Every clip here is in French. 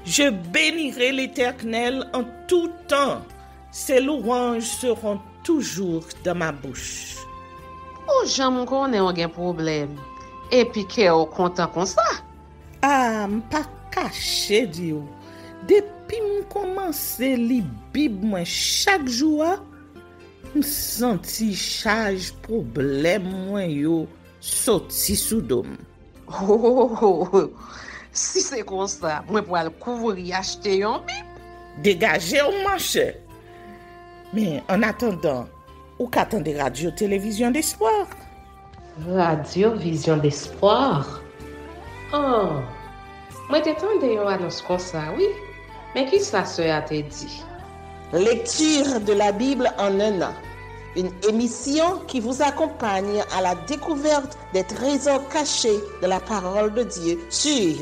Je bénirai l'Éternel en tout temps. Ses louanges seront toujours dans ma bouche. Ou j'aime qu'on ait un problème. Et puis qu'elle est content comme ça. Ah, m'pas caché Dieu. Depuis m'commence li Bible moi chaque jour, m'senti charge problème moi yo sorti sous dôme. Si c'est comme ça, moi pour aller couvrir acheter un Bible. Dégagez au marché. Mais en attendant, ou qu'attendez radio télévision d'espoir? Radio Vision d'Espoir. Oh, moi t'attendais une annonce comme ça, oui. Mais qui ça a te dit? Lecture de la Bible en un an. Une émission qui vous accompagne à la découverte des trésors cachés de la parole de Dieu sur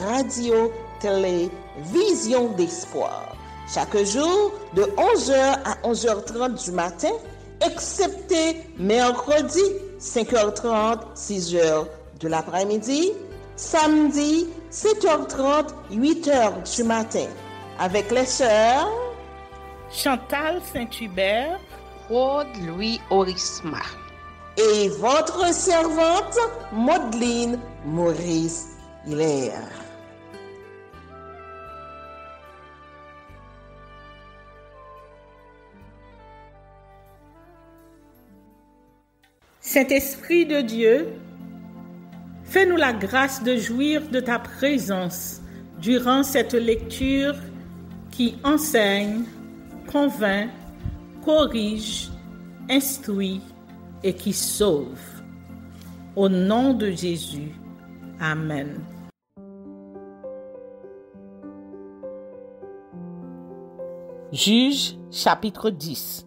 Radio Télévision d'Espoir. Chaque jour de 11h à 11h30 du matin, excepté mercredi 5h30, 6h de l'après-midi, samedi 7h30, 8h du matin, avec les sœurs Chantal Saint-Hubert, Claude Louis Orisma et votre servante Maudeline Maurice Hilaire. Saint-Esprit de Dieu, fais-nous la grâce de jouir de ta présence durant cette lecture qui enseigne, convainc, corrige, instruit et qui sauve. Au nom de Jésus. Amen. Juge chapitre 10.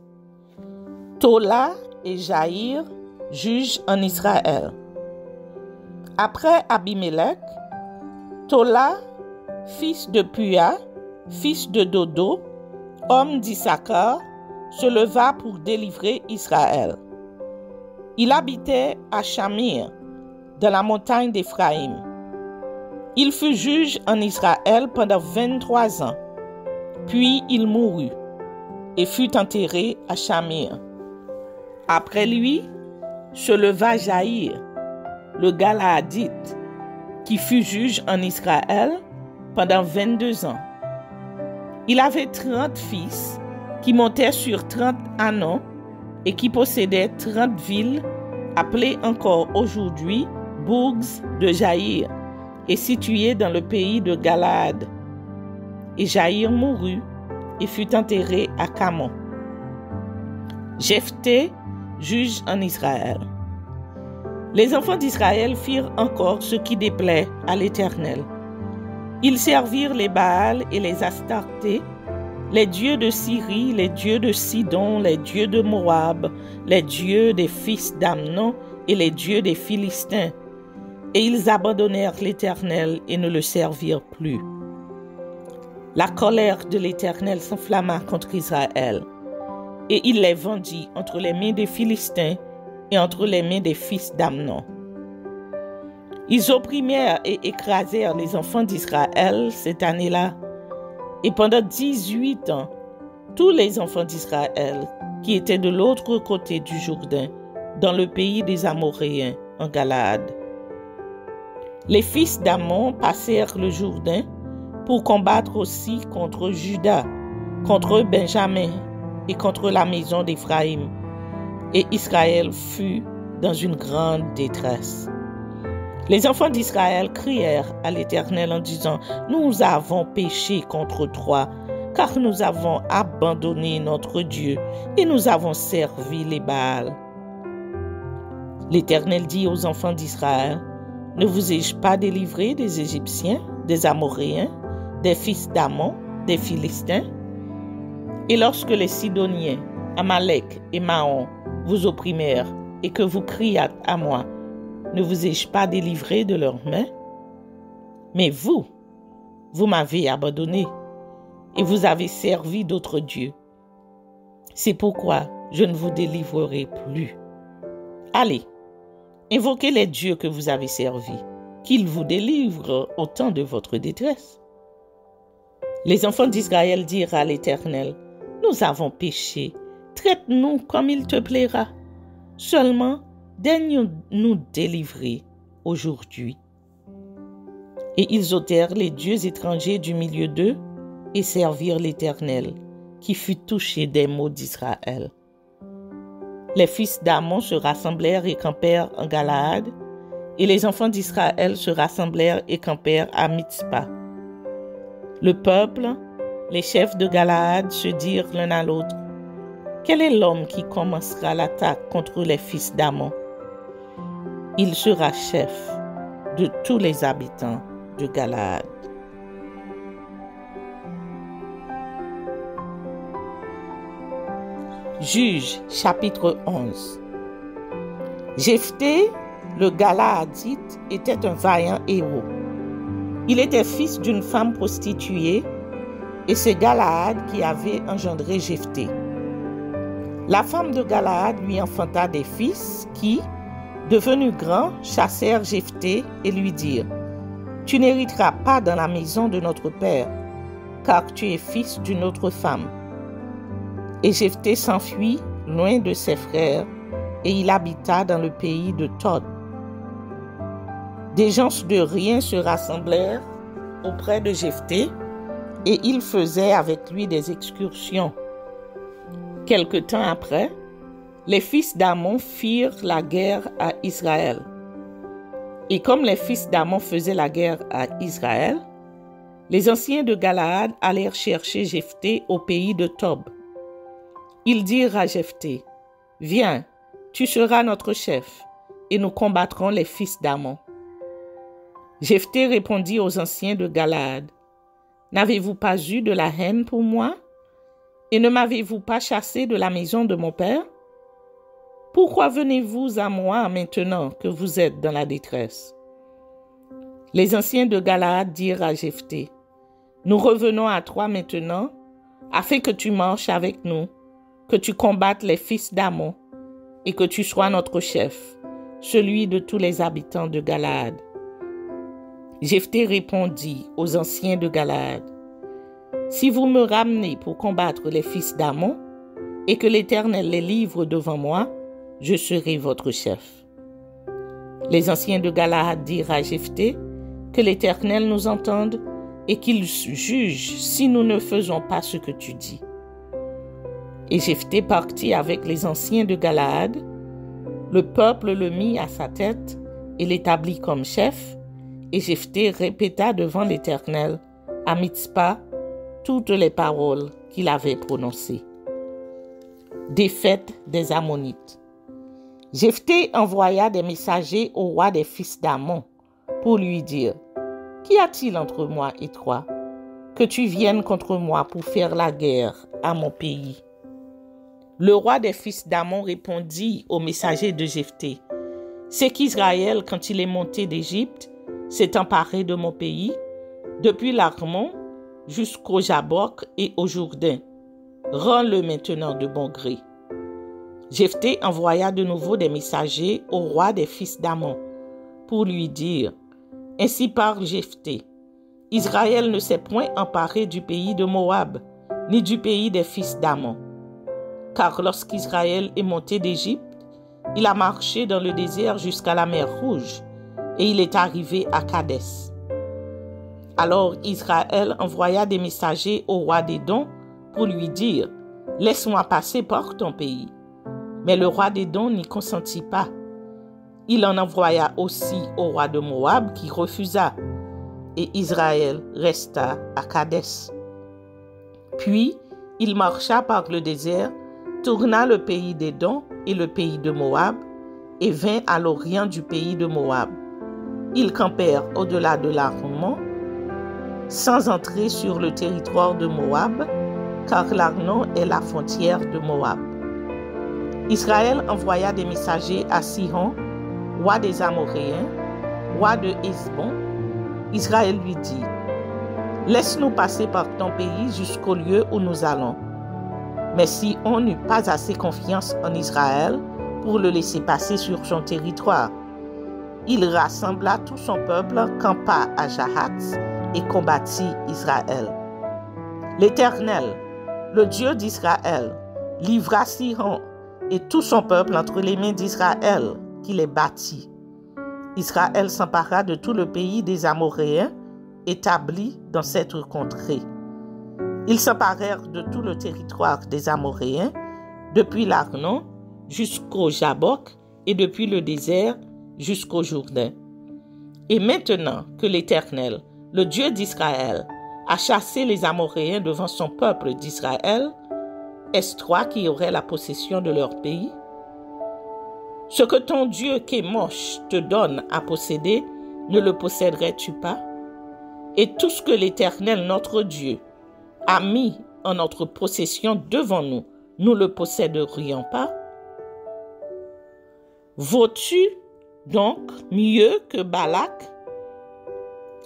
Tola et Jaïr juges en Israël. Après Abimelech, Tola, fils de Pua, fils de Dodo, homme d'Issachar, se leva pour délivrer Israël. Il habitait à Shamir, dans la montagne d'Éphraïm. Il fut juge en Israël pendant 23 ans. Puis il mourut et fut enterré à Shamir. Après lui, se leva Jaïr, le Galaadite, qui fut juge en Israël pendant 22 ans. Il avait 30 fils qui montaient sur 30 ânons et qui possédaient 30 villes appelées encore aujourd'hui bourgs de Jaïr et situées dans le pays de Galaad. Et Jaïr mourut et fut enterré à Camon. Jephthé, juge en Israël. Les enfants d'Israël firent encore ce qui déplaît à l'Éternel. Ils servirent les Baals et les Astartés, les dieux de Syrie, les dieux de Sidon, les dieux de Moab, les dieux des fils d'Amnon et les dieux des Philistins. Et ils abandonnèrent l'Éternel et ne le servirent plus. La colère de l'Éternel s'enflamma contre Israël, et il les vendit entre les mains des Philistins et entre les mains des fils d'Amnon. Ils opprimèrent et écrasèrent les enfants d'Israël cette année-là, et pendant 18 ans, tous les enfants d'Israël qui étaient de l'autre côté du Jourdain, dans le pays des Amoréens, en Galaad. Les fils d'Ammon passèrent le Jourdain pour combattre aussi contre Juda, contre Benjamin et contre la maison d'Éphraïm. Et Israël fut dans une grande détresse. Les enfants d'Israël crièrent à l'Éternel en disant: « Nous avons péché contre toi, car nous avons abandonné notre Dieu et nous avons servi les Baals. » L'Éternel dit aux enfants d'Israël: « Ne vous ai-je pas délivré des Égyptiens, des Amoréens, des fils d'Ammon, des Philistins? Et lorsque les Sidoniens, Amalek et Maon vous opprimèrent et que vous criâtes à moi, ne vous ai-je pas délivré de leurs mains? Mais vous m'avez abandonné et vous avez servi d'autres dieux. C'est pourquoi je ne vous délivrerai plus. Allez, invoquez les dieux que vous avez servis, qu'ils vous délivrent au temps de votre détresse. » Les enfants d'Israël dirent à l'Éternel, « Nous avons péché, traite-nous comme il te plaira. Seulement, daigne nous délivrer aujourd'hui. » Et ils ôtèrent les dieux étrangers du milieu d'eux et servirent l'Éternel, qui fut touché des maux d'Israël. Les fils d'Amon se rassemblèrent et campèrent en Galaad, et les enfants d'Israël se rassemblèrent et campèrent à Mitzpa. Le peuple, les chefs de Galaad se dirent l'un à l'autre, « Quel est l'homme qui commencera l'attaque contre les fils d'Amon? Il sera chef de tous les habitants de Galaad. » Juges, chapitre 11. Jephthé, le Galaadite, était un vaillant héros. Il était fils d'une femme prostituée et c'est Galaad qui avait engendré Jephthé. La femme de Galaad lui enfanta des fils qui, devenus grands, chassèrent Jephthé et lui dirent, « Tu n'hériteras pas dans la maison de notre père, car tu es fils d'une autre femme. » Et Jephthé s'enfuit loin de ses frères, et il habita dans le pays de Tod. Des gens de rien se rassemblèrent auprès de Jephthé, et il faisait avec lui des excursions. Quelque temps après, les fils d'Amon firent la guerre à Israël. Et comme les fils d'Amon faisaient la guerre à Israël, les anciens de Galaad allèrent chercher Jephthé au pays de Tob. Ils dirent à Jephthé, « Viens, tu seras notre chef, et nous combattrons les fils d'Amon. » Jephthé répondit aux anciens de Galaad, « N'avez-vous pas eu de la haine pour moi? Et ne m'avez-vous pas chassé de la maison de mon père? Pourquoi venez-vous à moi maintenant que vous êtes dans la détresse? » Les anciens de Galaad dirent à Jephthé, « Nous revenons à toi maintenant, afin que tu marches avec nous, que tu combattes les fils d'Amon, et que tu sois notre chef, celui de tous les habitants de Galaad. » Jephthé répondit aux anciens de Galaad, « Si vous me ramenez pour combattre les fils d'Amon, et que l'Éternel les livre devant moi, je serai votre chef. » Les anciens de Galaad dirent à Jephthé, « Que l'Éternel nous entende, et qu'il juge si nous ne faisons pas ce que tu dis. » Et Jephthé partit avec les anciens de Galaad. Le peuple le mit à sa tête et l'établit comme chef, et Jephthé répéta devant l'Éternel, à Mitzpa, toutes les paroles qu'il avait prononcées. Défaite des Ammonites. Jephthé envoya des messagers au roi des fils d'Amon pour lui dire, « Qu'y a-t-il entre moi et toi, que tu viennes contre moi pour faire la guerre à mon pays? » Le roi des fils d'Amon répondit aux messagers de Jephthé, « C'est qu'Israël, quand il est monté d'Égypte, s'est emparé de mon pays, depuis l'Arnon jusqu'au Jabbok et au Jourdain. Rends-le maintenant de bon gré. » Jephthé envoya de nouveau des messagers au roi des fils d'Amon pour lui dire, « Ainsi parle Jephthé, Israël ne s'est point emparé du pays de Moab, ni du pays des fils d'Amon. Car lorsqu'Israël est monté d'Égypte, il a marché dans le désert jusqu'à la mer Rouge, et il est arrivé à Kadès. Alors Israël envoya des messagers au roi d'Édom pour lui dire, « Laisse-moi passer par ton pays. » Mais le roi d'Édom n'y consentit pas. Il en envoya aussi au roi de Moab qui refusa, et Israël resta à Kadès. Puis il marcha par le désert, tourna le pays d'Édom et le pays de Moab, et vint à l'orient du pays de Moab. Ils campèrent au-delà de l'Arnon, sans entrer sur le territoire de Moab, car l'Arnon est la frontière de Moab. Israël envoya des messagers à Sihon, roi des Amoréens, roi de Hesbon. Israël lui dit, « Laisse-nous passer par ton pays jusqu'au lieu où nous allons. » Mais si on n'eut pas assez confiance en Israël pour le laisser passer sur son territoire, il rassembla tout son peuple, campa à Jahatz et combattit Israël. L'Éternel, le Dieu d'Israël, livra Sihon et tout son peuple entre les mains d'Israël, qui les battit. Israël s'empara de tout le pays des Amoréens, établis dans cette contrée. Ils s'emparèrent de tout le territoire des Amoréens, depuis l'Arnon jusqu'au Jabbok et depuis le désert jusqu'au Jourdain. Et maintenant que l'Éternel, le Dieu d'Israël, a chassé les Amoréens devant son peuple d'Israël, est-ce toi qui aurais la possession de leur pays? Ce que ton Dieu Kémosh te donne à posséder, ne le posséderais-tu pas? Et tout ce que l'Éternel, notre Dieu, a mis en notre possession devant nous, nous le posséderions pas? Vaux-tu donc mieux que Balak,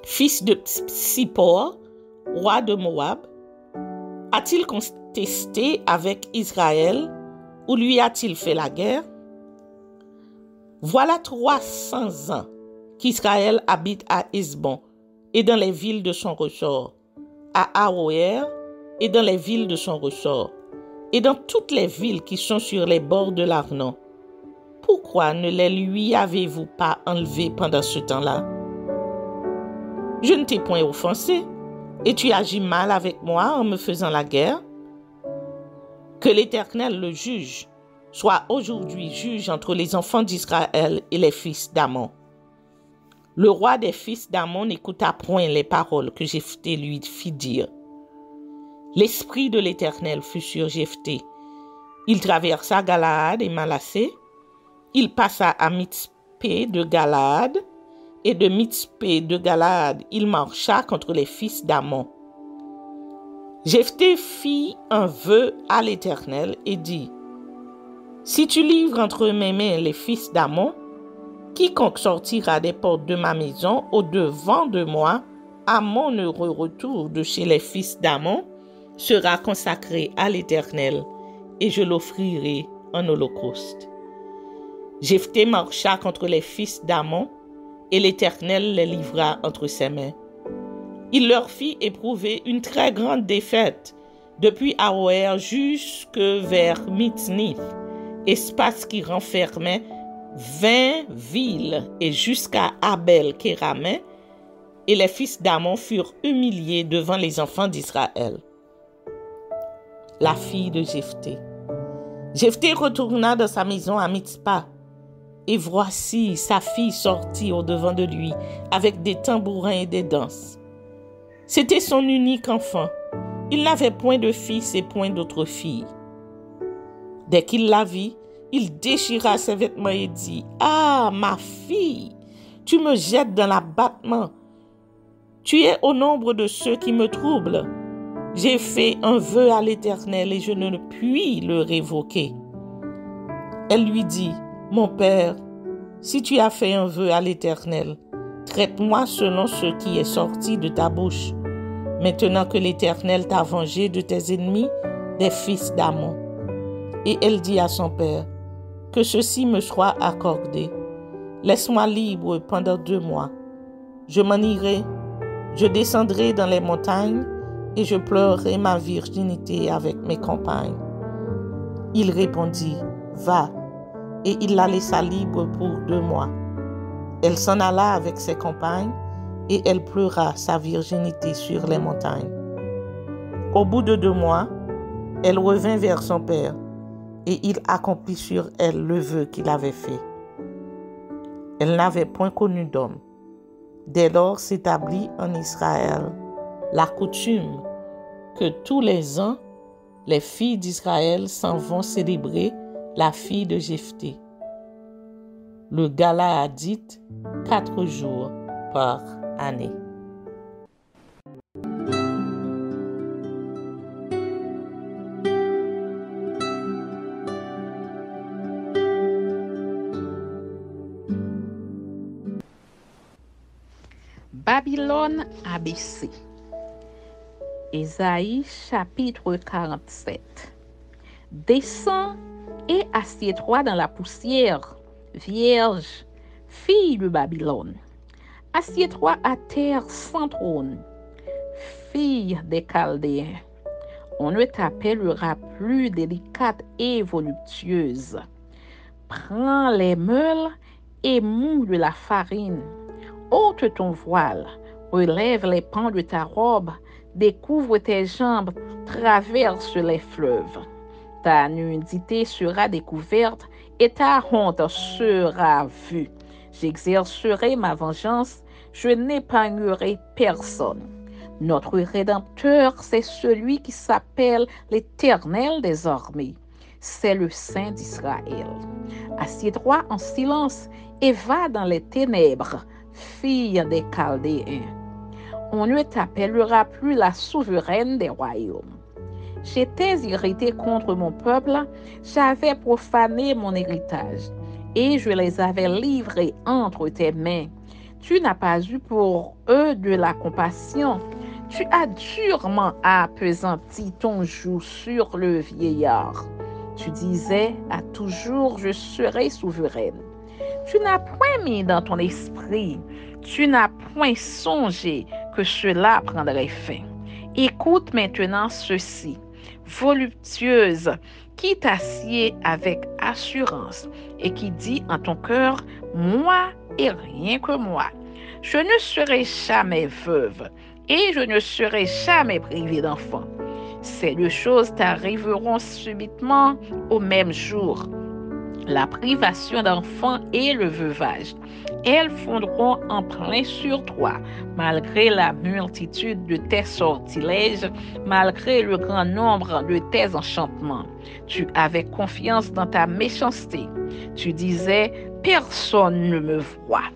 fils de Tsippor, roi de Moab? A-t-il contesté avec Israël ou lui a-t-il fait la guerre? Voilà 300 ans qu'Israël habite à Hesbon et dans les villes de son ressort, à Aroër et dans les villes de son ressort, et dans toutes les villes qui sont sur les bords de l'Arnon. Pourquoi ne les lui avez-vous pas enlevés pendant ce temps-là? Je ne t'ai point offensé, et tu agis mal avec moi en me faisant la guerre. Que l'Éternel, le juge, soit aujourd'hui juge entre les enfants d'Israël et les fils d'Amon. Le roi des fils d'Amon n'écouta point les paroles que Jephthé lui fit dire. L'esprit de l'Éternel fut sur Jephthé. Il traversa Galaad et Manassé. Il passa à Mitzpé de Galaad, et de Mitzpé de Galaad, il marcha contre les fils d'Amon. Jephthé fit un vœu à l'Éternel et dit: si tu livres entre mes mains les fils d'Amon, quiconque sortira des portes de ma maison au-devant de moi, à mon heureux retour de chez les fils d'Amon, sera consacré à l'Éternel, et je l'offrirai en holocauste. Jephthé marcha contre les fils d'Amon, et l'Éternel les livra entre ses mains. Il leur fit éprouver une très grande défaite, depuis Aroër jusque vers Mitznith, espace qui renfermait 20 villes, et jusqu'à Abel-Kéramais, et les fils d'Amon furent humiliés devant les enfants d'Israël. La fille de Jephthé. Jephthé retourna dans sa maison à Mitzpah, et voici sa fille sortit au-devant de lui avec des tambourins et des danses. C'était son unique enfant. Il n'avait point de fils et point d'autre fille. Dès qu'il la vit, il déchira ses vêtements et dit: ah, ma fille, tu me jettes dans l'abattement. Tu es au nombre de ceux qui me troublent. J'ai fait un vœu à l'Éternel et je ne puis le révoquer. Elle lui dit: mon père, si tu as fait un vœu à l'Éternel, traite-moi selon ce qui est sorti de ta bouche. Maintenant que l'Éternel t'a vengé de tes ennemis, des fils d'Amon. Et elle dit à son père: que ceci me soit accordé. Laisse-moi libre pendant 2 mois. Je m'en irai, je descendrai dans les montagnes et je pleurerai ma virginité avec mes compagnes. Il répondit: va. Et il la laissa libre pour 2 mois. Elle s'en alla avec ses compagnes et elle pleura sa virginité sur les montagnes. Au bout de 2 mois, elle revint vers son père et il accomplit sur elle le vœu qu'il avait fait. Elle n'avait point connu d'homme. Dès lors s'établit en Israël la coutume que tous les ans, les filles d'Israël s'en vont célébrer la fille de Jephthé. Le Galaadite, 4 jours par année. Babylone abaissée. Ésaïe chapitre 47. Descends et assieds-toi dans la poussière, vierge, fille de Babylone. Assieds-toi à terre sans trône, fille des Chaldéens. On ne t'appellera plus délicate et voluptueuse. Prends les meules et moule la farine. Ôte ton voile, relève les pans de ta robe, découvre tes jambes, traverse les fleuves. Ta nudité sera découverte et ta honte sera vue. J'exercerai ma vengeance, je n'épargnerai personne. Notre Rédempteur, c'est celui qui s'appelle l'Éternel des armées. C'est le Saint d'Israël. Assieds-toi en silence et va dans les ténèbres, fille des Chaldéens. On ne t'appellera plus la souveraine des royaumes. J'étais irrité contre mon peuple, j'avais profané mon héritage, et je les avais livrés entre tes mains. Tu n'as pas eu pour eux de la compassion. Tu as durement appesanti ton joug sur le vieillard. Tu disais à toujours, je serai souveraine. Tu n'as point mis dans ton esprit, tu n'as point songé que cela prendrait fin. Écoute maintenant ceci, voluptueuse, qui t'assied avec assurance et qui dit en ton cœur, moi et rien que moi. Je ne serai jamais veuve et je ne serai jamais privée d'enfant. Ces deux choses t'arriveront subitement au même jour. La privation d'enfants et le veuvage. Elles fondront en plein sur toi, malgré la multitude de tes sortilèges, malgré le grand nombre de tes enchantements. Tu avais confiance dans ta méchanceté. Tu disais, personne ne me voit.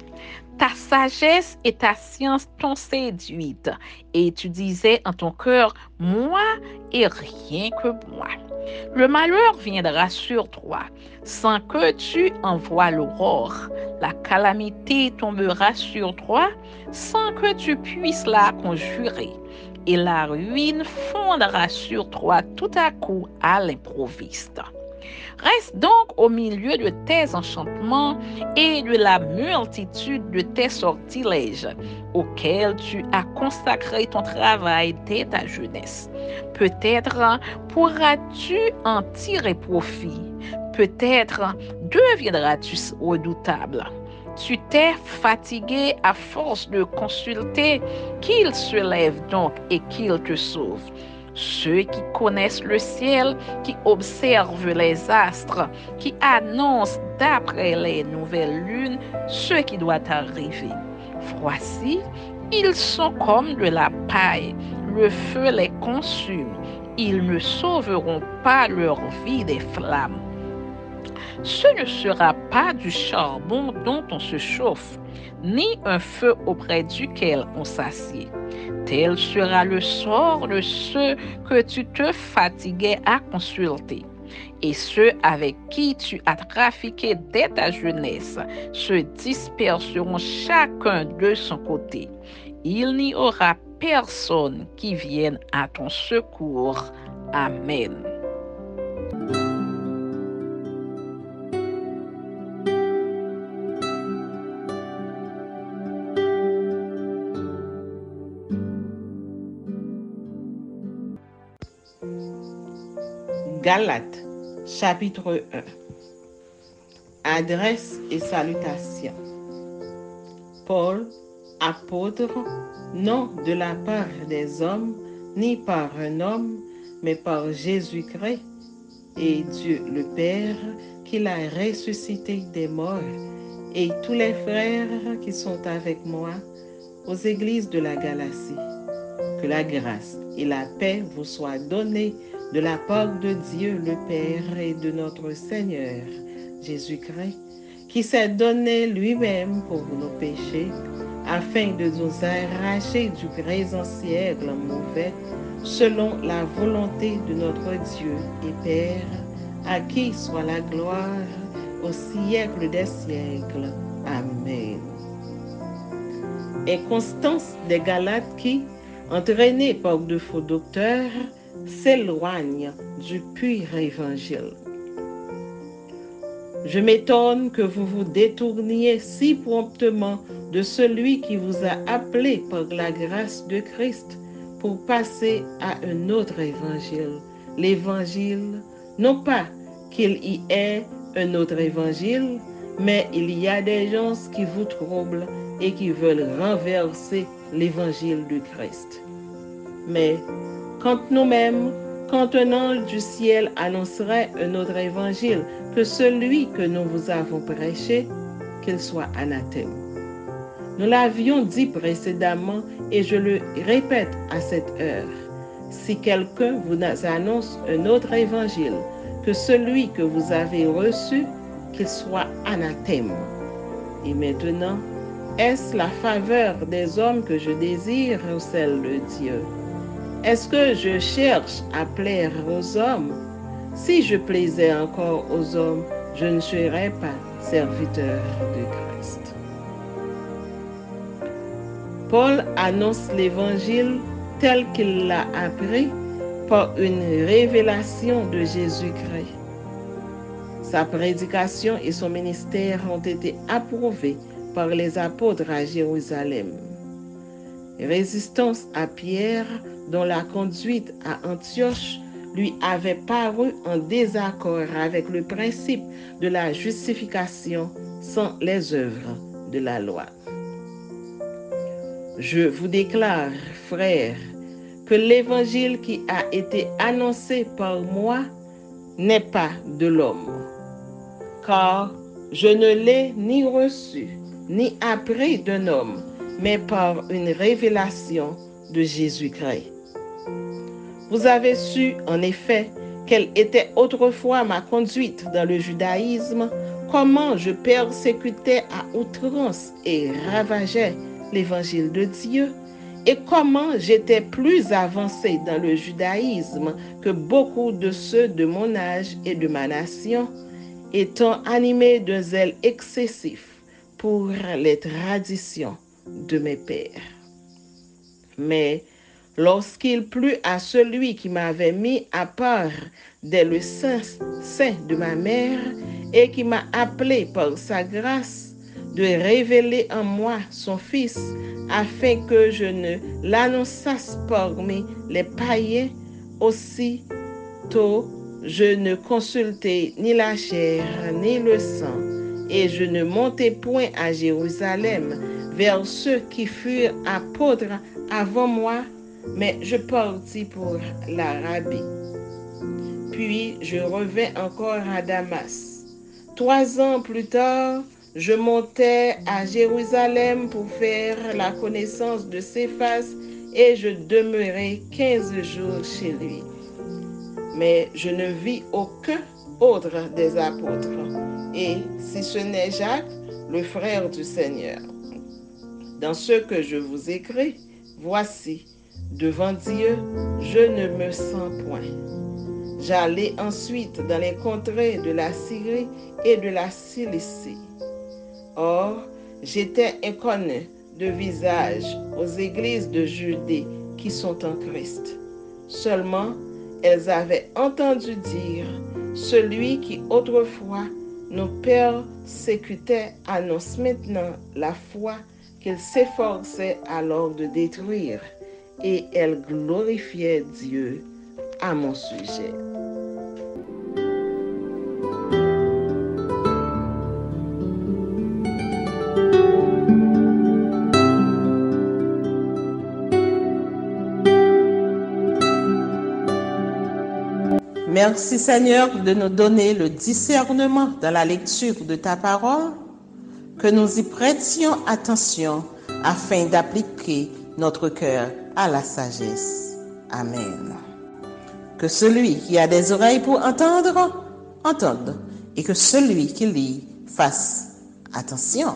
Ta sagesse et ta science t'ont séduite, et tu disais en ton cœur, moi et rien que moi. Le malheur viendra sur toi, sans que tu envoies l'aurore. La calamité tombera sur toi, sans que tu puisses la conjurer. Et la ruine fondra sur toi tout à coup à l'improviste. Reste donc au milieu de tes enchantements et de la multitude de tes sortilèges, auxquels tu as consacré ton travail dès ta jeunesse. Peut-être pourras-tu en tirer profit. Peut-être deviendras-tu redoutable. Tu t'es fatigué à force de consulter, qu'il se lève donc et qu'il te sauve. Ceux qui connaissent le ciel, qui observent les astres, qui annoncent d'après les nouvelles lunes ce qui doit arriver. Voici, ils sont comme de la paille, le feu les consume, ils ne sauveront pas leur vie des flammes. Ce ne sera pas du charbon dont on se chauffe, ni un feu auprès duquel on s'assied. Tel sera le sort de ceux que tu te fatiguais à consulter. Et ceux avec qui tu as trafiqué dès ta jeunesse se disperseront chacun de son côté. Il n'y aura personne qui vienne à ton secours. Amen. Galates, chapitre 1. Adresse et salutation. Paul, apôtre, non de la part des hommes, ni par un homme, mais par Jésus-Christ et Dieu le Père, qui l'a ressuscité des morts, et tous les frères qui sont avec moi aux églises de la Galatie. Que la grâce et la paix vous soient données de la part de Dieu le Père et de notre Seigneur Jésus-Christ, qui s'est donné lui-même pour nos péchés, afin de nous arracher du présent siècle mauvais, selon la volonté de notre Dieu et Père, à qui soit la gloire au siècle des siècles. Amen. Inconstance des Galates qui, entraînés par de faux docteurs, s'éloignent du pur évangile. Je m'étonne que vous vous détourniez si promptement de celui qui vous a appelé par la grâce de Christ pour passer à un autre évangile. L'évangile, non pas qu'il y ait un autre évangile, mais il y a des gens qui vous troublent et qui veulent renverser l'évangile du Christ. Mais quand nous-mêmes, quand un ange du ciel annoncerait un autre évangile que celui que nous vous avons prêché, qu'il soit anathème. Nous l'avions dit précédemment et je le répète à cette heure. Si quelqu'un vous annonce un autre évangile que celui que vous avez reçu, qu'il soit anathème. Et maintenant, est-ce la faveur des hommes que je désire ou celle de Dieu? Est-ce que je cherche à plaire aux hommes? Si je plaisais encore aux hommes, je ne serais pas serviteur de Christ. Paul annonce l'évangile tel qu'il l'a appris par une révélation de Jésus-Christ. Sa prédication et son ministère ont été approuvés par les apôtres à Jérusalem. Résistance à Pierre, dont la conduite à Antioche lui avait paru en désaccord avec le principe de la justification sans les œuvres de la loi. Je vous déclare, frères, que l'évangile qui a été annoncé par moi n'est pas de l'homme, car je ne l'ai ni reçu, ni appris d'un homme, mais par une révélation de Jésus-Christ. Vous avez su, en effet, quelle était autrefois ma conduite dans le judaïsme, comment je persécutais à outrance et ravageais l'évangile de Dieu, et comment j'étais plus avancé dans le judaïsme que beaucoup de ceux de mon âge et de ma nation, étant animé d'un zèle excessif pour les traditions de mes pères. Mais lorsqu'il plut à celui qui m'avait mis à part dès le sein de ma mère et qui m'a appelé par sa grâce de révéler en moi son Fils, afin que je ne l'annonçasse parmi les païens, aussitôt je ne consultai ni la chair ni le sang, et je ne montai point à Jérusalem vers ceux qui furent apôtres avant moi, mais je partis pour l'Arabie. Puis je revins encore à Damas. 3 ans plus tard, je montais à Jérusalem pour faire la connaissance de Céphas et je demeurai 15 jours chez lui. Mais je ne vis aucun autre des apôtres, et si ce n'est Jacques, le frère du Seigneur. Dans ce que je vous écris, voici, devant Dieu, je ne me sens point. J'allai ensuite dans les contrées de la Syrie et de la Cilicie. Or, j'étais inconnu de visage aux églises de Judée qui sont en Christ. Seulement, elles avaient entendu dire, celui qui autrefois nous persécutait annonce maintenant la foi qu'il s'efforçait alors de détruire, et elles glorifiaient Dieu à mon sujet. Merci Seigneur de nous donner le discernement dans la lecture de ta parole, que nous y prêtions attention afin d'appliquer notre cœur à la sagesse. Amen. Que celui qui a des oreilles pour entendre, entende, et que celui qui lit fasse attention.